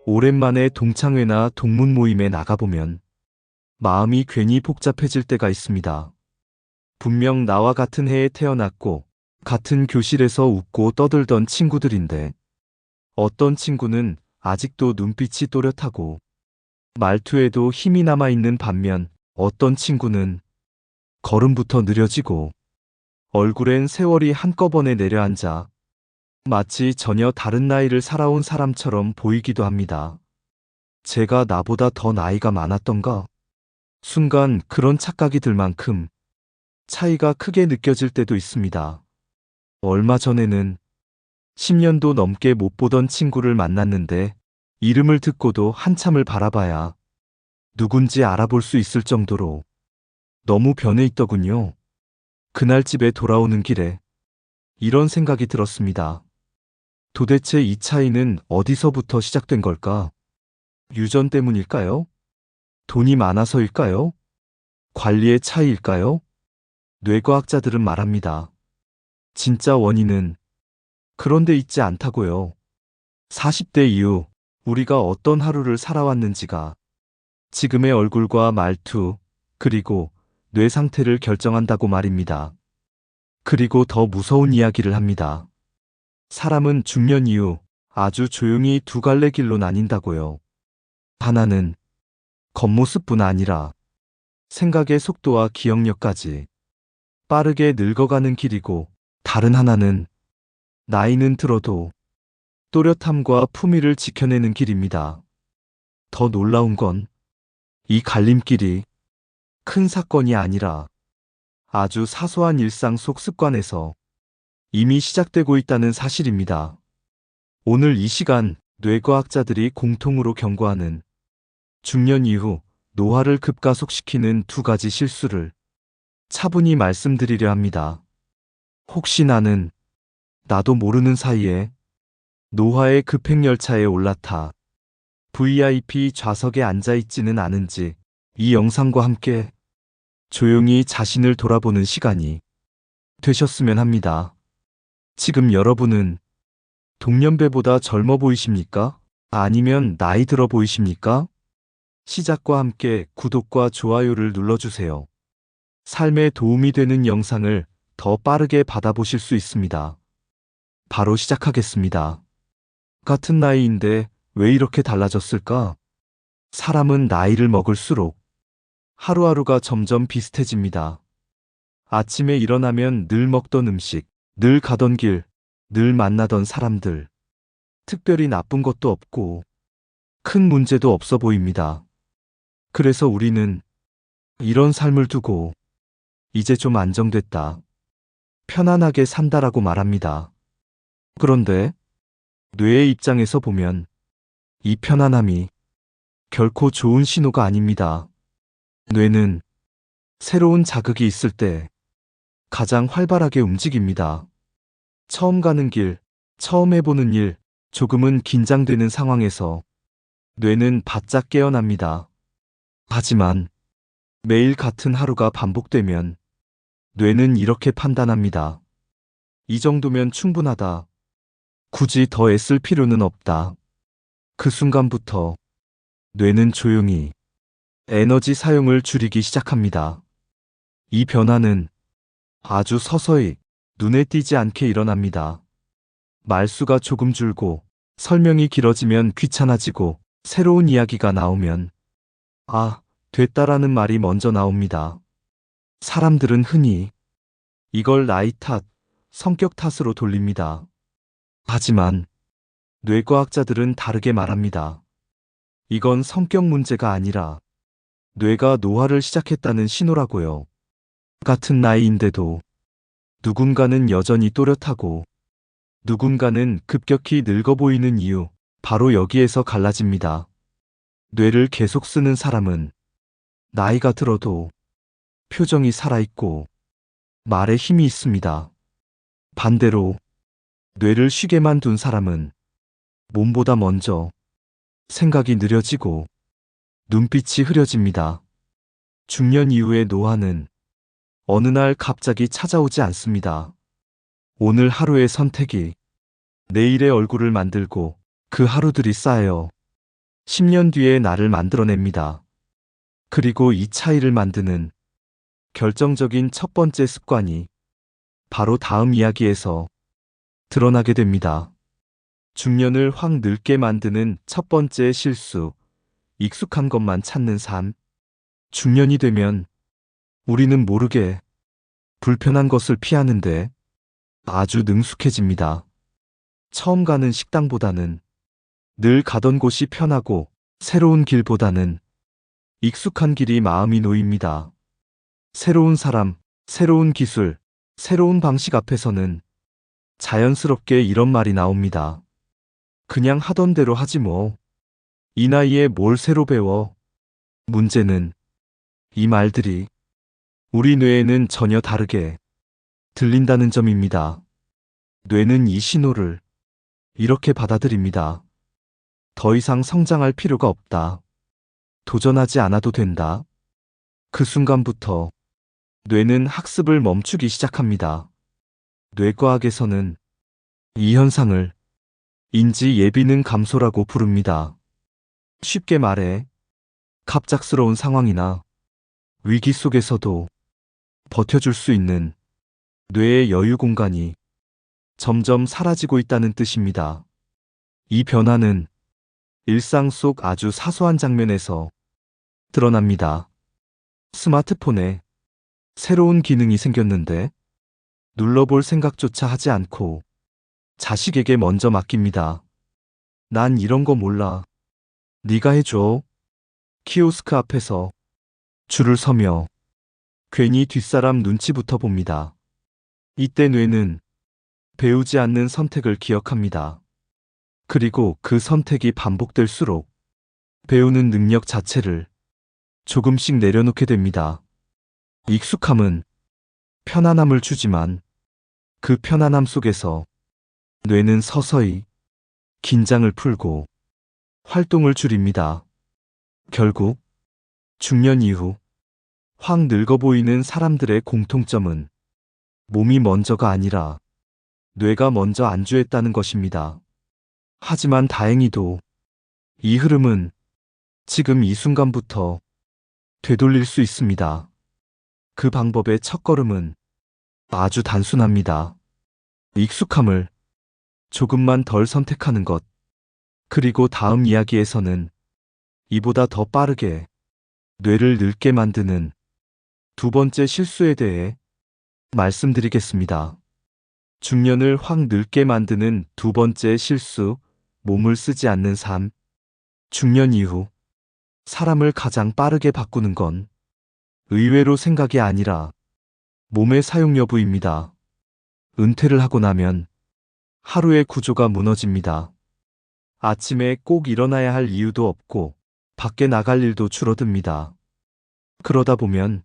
오랜만에 동창회나 동문 모임에 나가보면 마음이 괜히 복잡해질 때가 있습니다. 분명 나와 같은 해에 태어났고 같은 교실에서 웃고 떠들던 친구들인데 어떤 친구는 아직도 눈빛이 또렷하고 말투에도 힘이 남아있는 반면 어떤 친구는 걸음부터 느려지고 얼굴엔 세월이 한꺼번에 내려앉아 마치 전혀 다른 나이를 살아온 사람처럼 보이기도 합니다. 제가 나보다 더 나이가 많았던가? 순간 그런 착각이 들 만큼 차이가 크게 느껴질 때도 있습니다. 얼마 전에는 10년도 넘게 못 보던 친구를 만났는데 이름을 듣고도 한참을 바라봐야 누군지 알아볼 수 있을 정도로 너무 변해 있더군요. 그날 집에 돌아오는 길에 이런 생각이 들었습니다. 도대체 이 차이는 어디서부터 시작된 걸까? 유전 때문일까요? 돈이 많아서일까요? 관리의 차이일까요? 뇌과학자들은 말합니다. 진짜 원인은 그런데 있지 않다고요. 40대 이후 우리가 어떤 하루를 살아왔는지가 지금의 얼굴과 말투, 그리고 뇌 상태를 결정한다고 말입니다. 그리고 더 무서운 이야기를 합니다. 사람은 중년 이후 아주 조용히 두 갈래 길로 나뉜다고요. 하나는 겉모습뿐 아니라 생각의 속도와 기억력까지 빠르게 늙어가는 길이고, 다른 하나는 나이는 들어도 또렷함과 품위를 지켜내는 길입니다. 더 놀라운 건 이 갈림길이 큰 사건이 아니라 아주 사소한 일상 속 습관에서 이미 시작되고 있다는 사실입니다. 오늘 이 시간 뇌과학자들이 공통으로 경고하는 중년 이후 노화를 급가속시키는 두 가지 실수를 차분히 말씀드리려 합니다. 혹시 나도 모르는 사이에 노화의 급행열차에 올라타 VIP 좌석에 앉아있지는 않은지 이 영상과 함께 조용히 자신을 돌아보는 시간이 되셨으면 합니다. 지금 여러분은 동년배보다 젊어 보이십니까? 아니면 나이 들어 보이십니까? 시작과 함께 구독과 좋아요를 눌러주세요. 삶에 도움이 되는 영상을 더 빠르게 받아보실 수 있습니다. 바로 시작하겠습니다. 같은 나이인데 왜 이렇게 달라졌을까? 사람은 나이를 먹을수록 하루하루가 점점 비슷해집니다. 아침에 일어나면 늘 먹던 음식, 늘 가던 길, 늘 만나던 사람들. 특별히 나쁜 것도 없고 큰 문제도 없어 보입니다. 그래서 우리는 이런 삶을 두고 이제 좀 안정됐다, 편안하게 산다라고 말합니다. 그런데 뇌의 입장에서 보면 이 편안함이 결코 좋은 신호가 아닙니다. 뇌는 새로운 자극이 있을 때 가장 활발하게 움직입니다. 처음 가는 길, 처음 해보는 일, 조금은 긴장되는 상황에서 뇌는 바짝 깨어납니다. 하지만 매일 같은 하루가 반복되면 뇌는 이렇게 판단합니다. 이 정도면 충분하다. 굳이 더 애쓸 필요는 없다. 그 순간부터 뇌는 조용히 에너지 사용을 줄이기 시작합니다. 이 변화는 아주 서서히 눈에 띄지 않게 일어납니다. 말수가 조금 줄고 설명이 길어지면 귀찮아지고 새로운 이야기가 나오면 됐다라는 말이 먼저 나옵니다. 사람들은 흔히 이걸 나이 탓, 성격 탓으로 돌립니다. 하지만 뇌과학자들은 다르게 말합니다. 이건 성격 문제가 아니라 뇌가 노화를 시작했다는 신호라고요. 같은 나이인데도 누군가는 여전히 또렷하고 누군가는 급격히 늙어 보이는 이유, 바로 여기에서 갈라집니다. 뇌를 계속 쓰는 사람은 나이가 들어도 표정이 살아있고 말에 힘이 있습니다. 반대로 뇌를 쉬게만 둔 사람은 몸보다 먼저 생각이 느려지고 눈빛이 흐려집니다. 중년 이후의 노화는 어느 날 갑자기 찾아오지 않습니다. 오늘 하루의 선택이 내일의 얼굴을 만들고 그 하루들이 쌓여 10년 뒤에 나를 만들어냅니다. 그리고 이 차이를 만드는 결정적인 첫 번째 습관이 바로 다음 이야기에서 드러나게 됩니다. 중년을 확 늙게 만드는 첫 번째 실수, 익숙한 것만 찾는 삶. 중년이 되면 우리는 모르게 불편한 것을 피하는데 아주 능숙해집니다. 처음 가는 식당보다는 늘 가던 곳이 편하고 새로운 길보다는 익숙한 길이 마음이 놓입니다. 새로운 사람, 새로운 기술, 새로운 방식 앞에서는 자연스럽게 이런 말이 나옵니다. 그냥 하던 대로 하지 뭐. 이 나이에 뭘 새로 배워. 문제는 이 말들이 우리 뇌에는 전혀 다르게 들린다는 점입니다. 뇌는 이 신호를 이렇게 받아들입니다. 더 이상 성장할 필요가 없다. 도전하지 않아도 된다. 그 순간부터 뇌는 학습을 멈추기 시작합니다. 뇌과학에서는 이 현상을 인지 예비능 감소라고 부릅니다. 쉽게 말해, 갑작스러운 상황이나 위기 속에서도 버텨줄 수 있는 뇌의 여유 공간이 점점 사라지고 있다는 뜻입니다. 이 변화는 일상 속 아주 사소한 장면에서 드러납니다. 스마트폰에 새로운 기능이 생겼는데 눌러볼 생각조차 하지 않고 자식에게 먼저 맡깁니다. 난 이런 거 몰라. 네가 해줘. 키오스크 앞에서 줄을 서며 괜히 뒷사람 눈치부터 봅니다. 이때 뇌는 배우지 않는 선택을 기억합니다. 그리고 그 선택이 반복될수록 배우는 능력 자체를 조금씩 내려놓게 됩니다. 익숙함은 편안함을 주지만 그 편안함 속에서 뇌는 서서히 긴장을 풀고 활동을 줄입니다. 결국 중년 이후 확 늙어 보이는 사람들의 공통점은 몸이 먼저가 아니라 뇌가 먼저 안주했다는 것입니다. 하지만 다행히도 이 흐름은 지금 이 순간부터 되돌릴 수 있습니다. 그 방법의 첫걸음은 아주 단순합니다. 익숙함을 조금만 덜 선택하는 것. 그리고 다음 이야기에서는 이보다 더 빠르게 뇌를 늙게 만드는 두 번째 실수에 대해 말씀드리겠습니다. 중년을 확 늙게 만드는 두 번째 실수, 몸을 쓰지 않는 삶. 중년 이후 사람을 가장 빠르게 바꾸는 건 의외로 생각이 아니라 몸의 사용 여부입니다. 은퇴를 하고 나면 하루의 구조가 무너집니다. 아침에 꼭 일어나야 할 이유도 없고 밖에 나갈 일도 줄어듭니다. 그러다 보면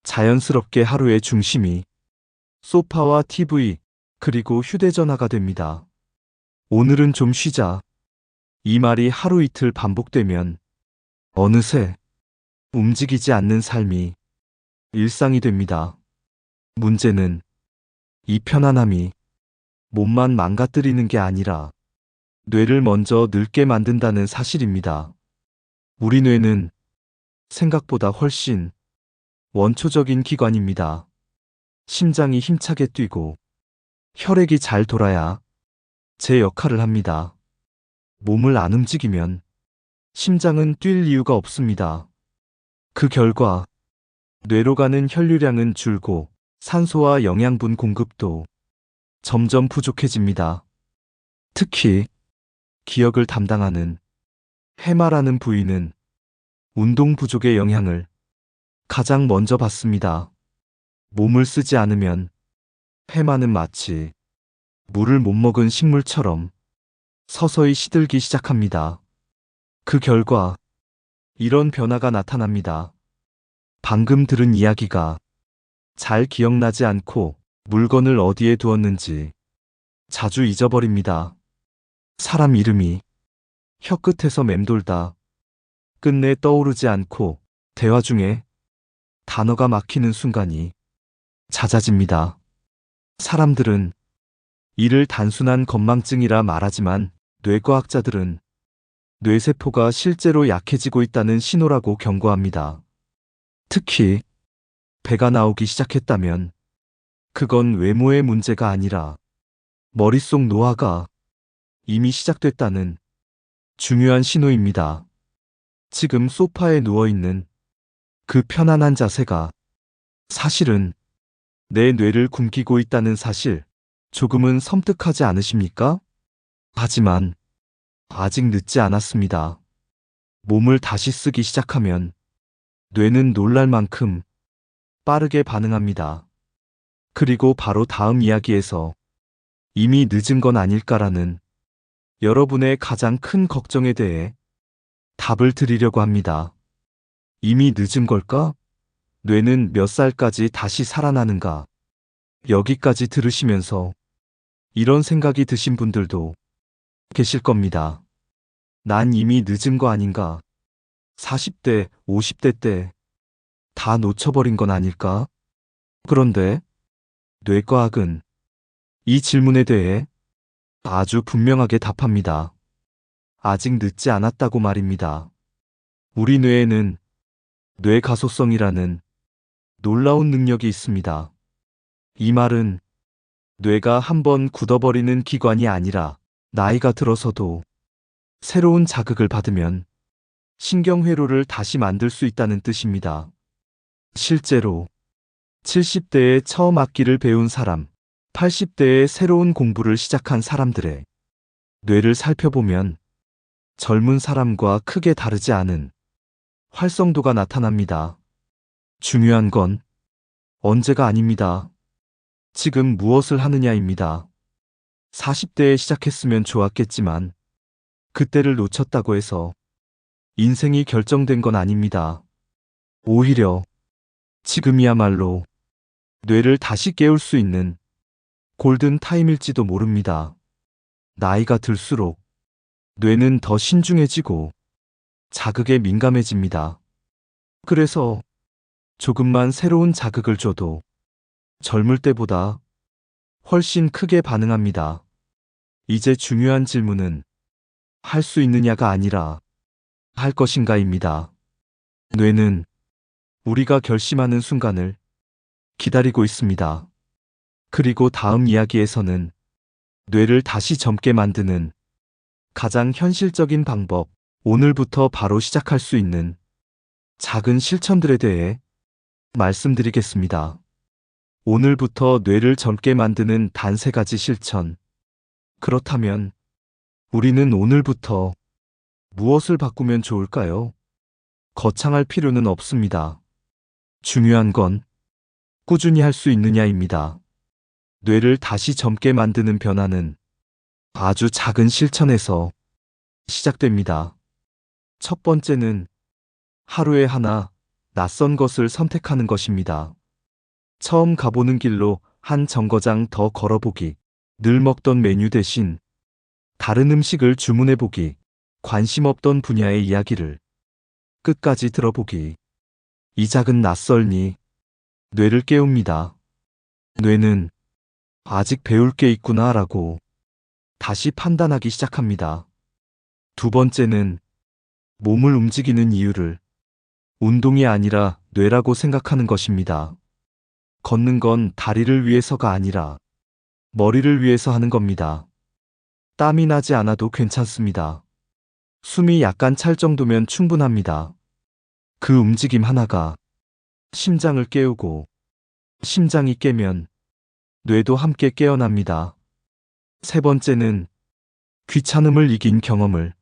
자연스럽게 하루의 중심이 소파와 TV, 그리고 휴대전화가 됩니다. 오늘은 좀 쉬자. 이 말이 하루 이틀 반복되면 어느새 움직이지 않는 삶이 일상이 됩니다. 문제는 이 편안함이 몸만 망가뜨리는 게 아니라 뇌를 먼저 늙게 만든다는 사실입니다. 우리 뇌는 생각보다 훨씬 원초적인 기관입니다. 심장이 힘차게 뛰고 혈액이 잘 돌아야 제 역할을 합니다. 몸을 안 움직이면 심장은 뛸 이유가 없습니다. 그 결과 뇌로 가는 혈류량은 줄고 산소와 영양분 공급도 점점 부족해집니다. 특히 기억을 담당하는 해마라는 부위는 운동 부족의 영향을 가장 먼저 받습니다. 몸을 쓰지 않으면 해마는 마치 물을 못 먹은 식물처럼 서서히 시들기 시작합니다. 그 결과 이런 변화가 나타납니다. 방금 들은 이야기가 잘 기억나지 않고 물건을 어디에 두었는지 자주 잊어버립니다. 사람 이름이 혀끝에서 맴돌다 끝내 떠오르지 않고 대화 중에 단어가 막히는 순간이 잦아집니다. 사람들은 이를 단순한 건망증이라 말하지만 뇌과학자들은 뇌세포가 실제로 약해지고 있다는 신호라고 경고합니다. 특히 배가 나오기 시작했다면 그건 외모의 문제가 아니라 머릿속 노화가 이미 시작됐다는 중요한 신호입니다. 지금 소파에 누워있는 그 편안한 자세가 사실은 내 뇌를 굶기고 있다는 사실, 조금은 섬뜩하지 않으십니까? 하지만 아직 늦지 않았습니다. 몸을 다시 쓰기 시작하면 뇌는 놀랄 만큼 빠르게 반응합니다. 그리고 바로 다음 이야기에서 이미 늦은 건 아닐까라는 여러분의 가장 큰 걱정에 대해 답을 드리려고 합니다. 이미 늦은 걸까? 뇌는 몇 살까지 다시 살아나는가? 여기까지 들으시면서 이런 생각이 드신 분들도 계실 겁니다. 난 이미 늦은 거 아닌가? 40대, 50대 때 다 놓쳐버린 건 아닐까? 그런데 뇌과학은 이 질문에 대해 아주 분명하게 답합니다. 아직 늦지 않았다고 말입니다. 우리 뇌에는 뇌가소성이라는 놀라운 능력이 있습니다. 이 말은 뇌가 한번 굳어버리는 기관이 아니라 나이가 들어서도 새로운 자극을 받으면 신경회로를 다시 만들 수 있다는 뜻입니다. 실제로 70대에 처음 악기를 배운 사람, 80대에 새로운 공부를 시작한 사람들의 뇌를 살펴보면 젊은 사람과 크게 다르지 않은 활성도가 나타납니다. 중요한 건 언제가 아닙니다. 지금 무엇을 하느냐입니다. 40대에 시작했으면 좋았겠지만 그때를 놓쳤다고 해서 인생이 결정된 건 아닙니다. 오히려 지금이야말로 뇌를 다시 깨울 수 있는 골든 타임일지도 모릅니다. 나이가 들수록 뇌는 더 신중해지고 자극에 민감해집니다. 그래서 조금만 새로운 자극을 줘도 젊을 때보다 훨씬 크게 반응합니다. 이제 중요한 질문은 할 수 있느냐가 아니라 할 것인가입니다. 뇌는 우리가 결심하는 순간을 기다리고 있습니다. 그리고 다음 이야기에서는 뇌를 다시 젊게 만드는 가장 현실적인 방법, 오늘부터 바로 시작할 수 있는 작은 실천들에 대해 말씀드리겠습니다. 오늘부터 뇌를 젊게 만드는 단 3가지 실천. 그렇다면 우리는 오늘부터 무엇을 바꾸면 좋을까요? 거창할 필요는 없습니다. 중요한 건 꾸준히 할 수 있느냐입니다. 뇌를 다시 젊게 만드는 변화는 아주 작은 실천에서 시작됩니다. 첫 번째는 하루에 하나 낯선 것을 선택하는 것입니다. 처음 가보는 길로 한 정거장 더 걸어보기, 늘 먹던 메뉴 대신 다른 음식을 주문해보기, 관심 없던 분야의 이야기를 끝까지 들어보기. 이 작은 낯설미, 뇌를 깨웁니다. 뇌는 아직 배울 게 있구나 라고 다시 판단하기 시작합니다. 두 번째는 몸을 움직이는 이유를 운동이 아니라 뇌라고 생각하는 것입니다. 걷는 건 다리를 위해서가 아니라 머리를 위해서 하는 겁니다. 땀이 나지 않아도 괜찮습니다. 숨이 약간 찰 정도면 충분합니다. 그 움직임 하나가 심장을 깨우고 심장이 깨면 뇌도 함께 깨어납니다. 세 번째는 귀찮음을 이긴 경험을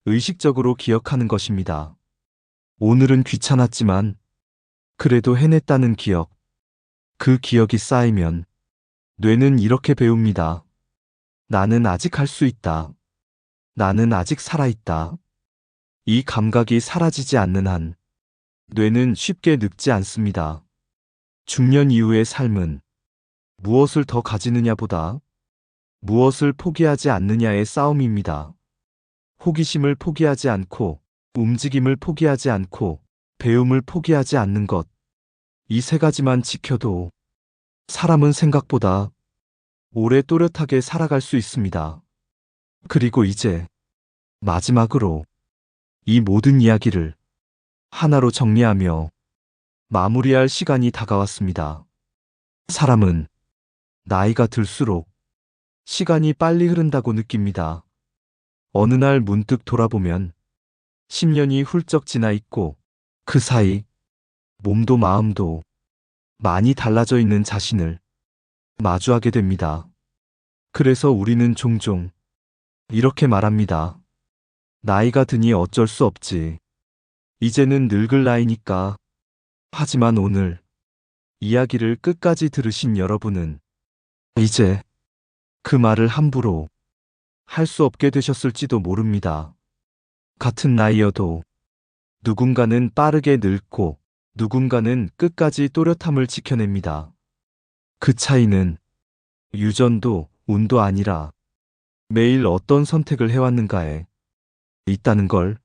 의식적으로 기억하는 것입니다. 오늘은 귀찮았지만 그래도 해냈다는 기억. 그 기억이 쌓이면 뇌는 이렇게 배웁니다. 나는 아직 할 수 있다. 나는 아직 살아있다. 이 감각이 사라지지 않는 한 뇌는 쉽게 늙지 않습니다. 중년 이후의 삶은 무엇을 더 가지느냐보다 무엇을 포기하지 않느냐의 싸움입니다. 호기심을 포기하지 않고, 움직임을 포기하지 않고, 배움을 포기하지 않는 것. 이 3가지만 지켜도 사람은 생각보다 오래 또렷하게 살아갈 수 있습니다. 그리고 이제 마지막으로 이 모든 이야기를 하나로 정리하며 마무리할 시간이 다가왔습니다. 사람은 나이가 들수록 시간이 빨리 흐른다고 느낍니다. 어느 날 문득 돌아보면 10년이 훌쩍 지나 있고 그 사이 몸도 마음도 많이 달라져 있는 자신을 마주하게 됩니다. 그래서 우리는 종종 이렇게 말합니다. 나이가 드니 어쩔 수 없지. 이제는 늙을 나이니까. 하지만 오늘 이야기를 끝까지 들으신 여러분은 이제 그 말을 함부로 할 수 없게 되셨을지도 모릅니다. 같은 나이여도 누군가는 빠르게 늙고 누군가는 끝까지 또렷함을 지켜냅니다. 그 차이는 유전도 운도 아니라 매일 어떤 선택을 해왔는가에 있다는 걸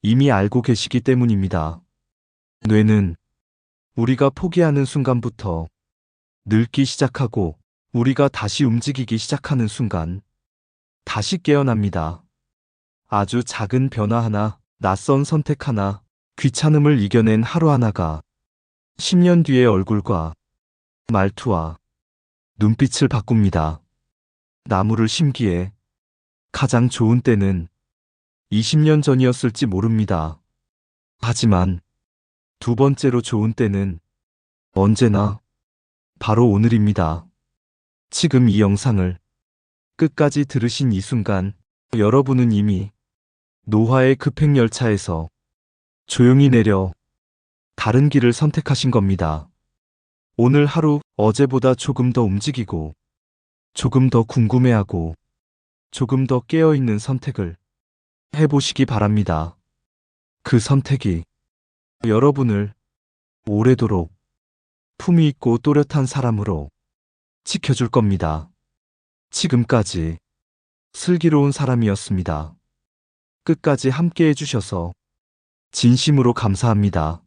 이미 알고 계시기 때문입니다. 뇌는 우리가 포기하는 순간부터 늙기 시작하고 우리가 다시 움직이기 시작하는 순간 다시 깨어납니다. 아주 작은 변화 하나, 낯선 선택 하나, 귀찮음을 이겨낸 하루 하나가 10년 뒤의 얼굴과 말투와 눈빛을 바꿉니다. 나무를 심기에 가장 좋은 때는 20년 전이었을지 모릅니다. 하지만 두 번째로 좋은 때는 언제나 바로 오늘입니다. 지금 이 영상을 끝까지 들으신 이 순간 여러분은 이미 노화의 급행열차에서 조용히 내려 다른 길을 선택하신 겁니다. 오늘 하루 어제보다 조금 더 움직이고 조금 더 궁금해하고 조금 더 깨어있는 선택을 해보시기 바랍니다. 그 선택이 여러분을 오래도록 품위 있고 또렷한 사람으로 지켜줄 겁니다. 지금까지 슬기로운 사람이었습니다. 끝까지 함께 해주셔서 진심으로 감사합니다.